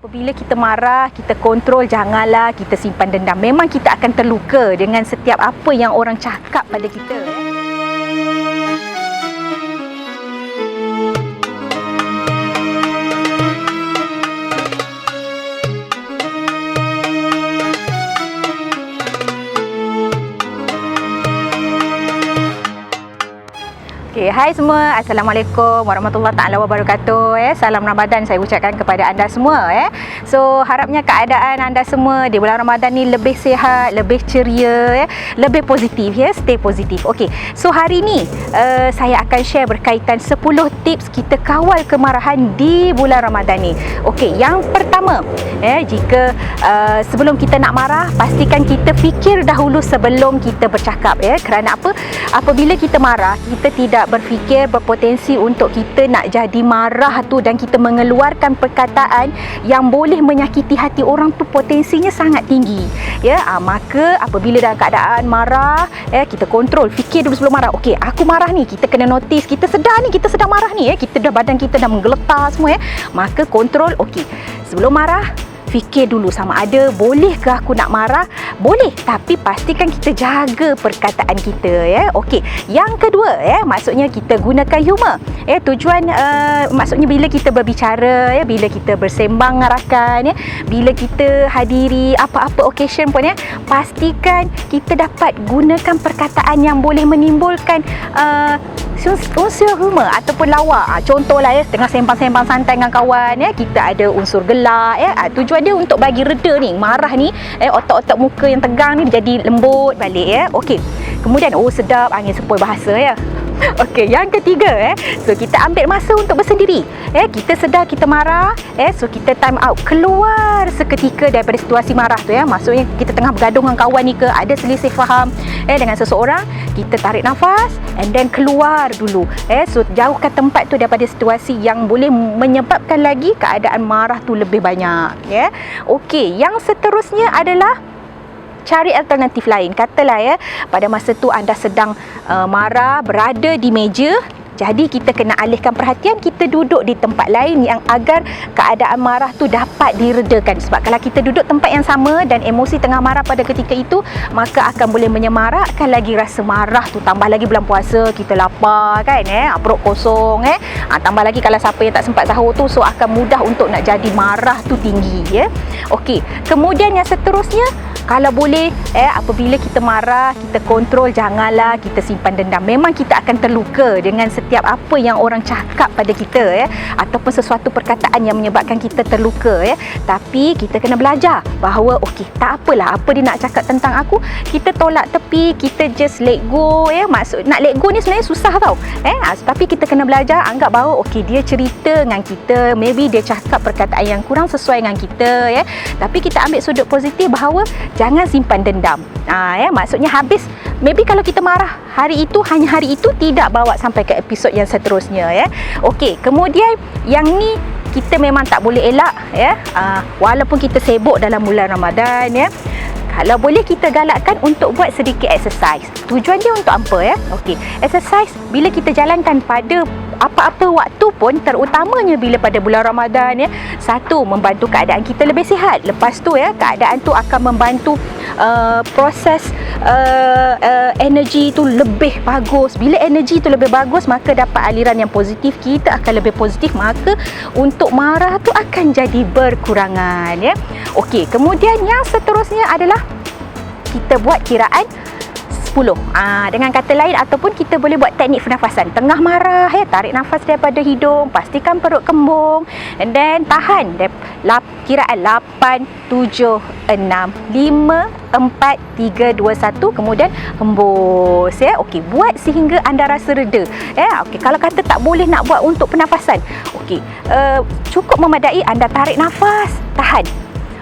Apabila kita marah, kita kontrol, janganlah kita simpan dendam. Memang kita akan terluka dengan setiap apa yang orang cakap pada kita. Okay, hai semua. Assalamualaikum warahmatullahi taala wabarakatuh. Salam Ramadan saya ucapkan kepada anda semua. So, harapnya keadaan anda semua di bulan Ramadan ni lebih sihat, lebih ceria, lebih positif, stay positif. Okey. So, hari ni saya akan share berkaitan 10 tips kita kawal kemarahan di bulan Ramadan ni. Okey, yang pertama, jika sebelum kita nak marah, pastikan kita fikir dahulu sebelum kita bercakap, Kerana apa? Apabila kita marah, kita tidak berfikir berpotensi untuk kita nak jadi marah tu dan kita mengeluarkan perkataan yang boleh menyakiti hati orang tu, potensinya sangat tinggi. Maka apabila dalam keadaan marah, kita kontrol, fikir dulu sebelum marah. Okey, aku marah ni, kita kena notice, kita sedar ni, kita sedang marah ni, badan kita dah menggeletar semua, Maka kontrol, okey. Sebelum marah, fikir dulu sama ada boleh ke aku nak marah. Boleh, tapi pastikan kita jaga perkataan kita, Okey. Yang kedua, maksudnya kita gunakan humor. Tujuan maksudnya bila kita berbicara, bila kita bersembang dengan rakan, bila kita hadiri apa-apa occasion pun, pastikan kita dapat gunakan perkataan yang boleh menimbulkan unsur humor ataupun lawak. Contohlah, tengah sembang-sembang santai dengan kawan, kita ada unsur gelak, tujuan dia untuk bagi reda ni, marah ni, otak-otak muka yang tegang ni jadi lembut balik, Okey. Kemudian, sedap angin sepoi bahasa, Okey, yang ketiga, so kita ambil masa untuk bersendiri. Kita sedar kita marah, so kita time out, keluar seketika daripada situasi marah tu, Maksudnya kita tengah bergaduh dengan kawan ni ke, ada selisih faham dengan seseorang, kita tarik nafas and then keluar dulu. So jauhkan tempat tu daripada situasi yang boleh menyebabkan lagi keadaan marah tu lebih banyak, Okey, yang seterusnya adalah cari alternatif lain. Katalah, pada masa tu anda sedang marah, berada di meja. Jadi kita kena alihkan perhatian, kita duduk di tempat lain yang agar keadaan marah tu dapat diredakan. Sebab kalau kita duduk tempat yang sama dan emosi tengah marah pada ketika itu, maka akan boleh menyemarakkan lagi rasa marah tu. Tambah lagi bulan puasa, kita lapar kan, perut kosong, tambah lagi kalau siapa yang tak sempat sahur tu, so akan mudah untuk nak jadi marah tu tinggi, Okey. Kemudian yang seterusnya, kalau boleh, apabila kita marah, kita kontrol, janganlah kita simpan dendam. Memang kita akan terluka dengan setiap apa yang orang cakap pada kita, ataupun sesuatu perkataan yang menyebabkan kita terluka, Tapi kita kena belajar bahawa okey, tak apalah apa dia nak cakap tentang aku, kita tolak tepi, kita just let go, Maksud nak let go ni sebenarnya susah tau, Tapi kita kena belajar anggap bahawa okey, dia cerita dengan kita, maybe dia cakap perkataan yang kurang sesuai dengan kita, Tapi kita ambil sudut positif bahawa jangan simpan dendam. Maksudnya habis, maybe kalau kita marah hari itu, hanya hari itu, tidak bawa sampai ke episod yang seterusnya, Okey, kemudian yang ni kita memang tak boleh elak, walaupun kita sibuk dalam bulan Ramadan, kalau boleh kita galakkan untuk buat sedikit exercise. Tujuan dia untuk apa, Okey, exercise bila kita jalankan pada apa-apa waktu pun, terutamanya bila pada bulan Ramadan, satu, membantu keadaan kita lebih sihat. Lepas tu, keadaan tu akan membantu proses energi tu lebih bagus. Bila energi tu lebih bagus, maka dapat aliran yang positif, kita akan lebih positif, maka untuk marah tu akan jadi berkurangan, Okey, kemudian yang seterusnya adalah kita buat kiraan 10. Dengan kata lain, ataupun kita boleh buat teknik pernafasan. Tengah marah, tarik nafas daripada hidung, pastikan perut kembung, and then tahan kiraan 8, 7, 6, 5, 4, 3, 2, 1, kemudian hembus, Okey, buat sehingga anda rasa reda, Okey, kalau kata tak boleh nak buat untuk pernafasan, okey, cukup memadai anda tarik nafas, tahan.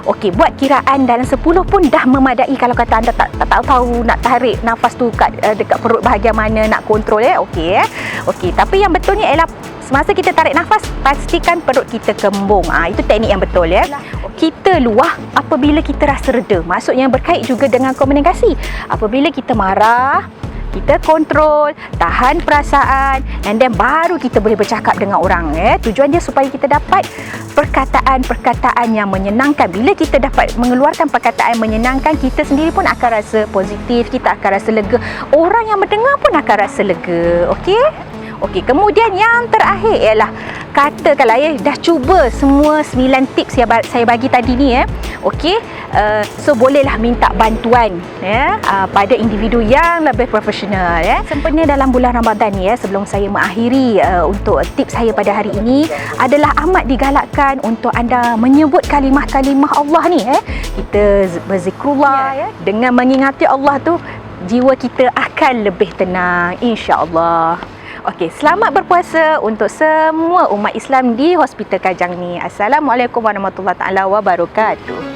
Okey, buat kiraan dalam 10 pun dah memadai kalau kata anda tak tahu nak tarik nafas tu dekat perut bahagian mana nak kontrol, Okey, Okey, tapi yang betulnya ialah semasa kita tarik nafas, pastikan perut kita kembung. Itu teknik yang betul, Kita luah apabila kita rasa reda. Maksudnya berkait juga dengan komunikasi. Apabila kita marah, kita kontrol, tahan perasaan, and then baru kita boleh bercakap dengan orang. Tujuan dia supaya kita dapat perkataan-perkataan yang menyenangkan. Bila kita dapat mengeluarkan perkataan menyenangkan, kita sendiri pun akan rasa positif, kita akan rasa lega. Orang yang mendengar pun akan rasa lega. Okey, kemudian yang terakhir ialah katakanlah dah cuba semua 9 tips yang saya bagi tadi ni Okey, so bolehlah minta bantuan pada individu yang lebih profesional Sempena dalam bulan Ramadan ni sebelum saya mengakhiri untuk tips saya pada hari ini adalah amat digalakkan untuk anda menyebut kalimah-kalimah Allah ni Kita berzikrullah dengan mengingati Allah tu, jiwa kita akan lebih tenang, insya-Allah. Okey, selamat berpuasa untuk semua umat Islam di Hospital Kajang ni. Assalamualaikum warahmatullahi wabarakatuh.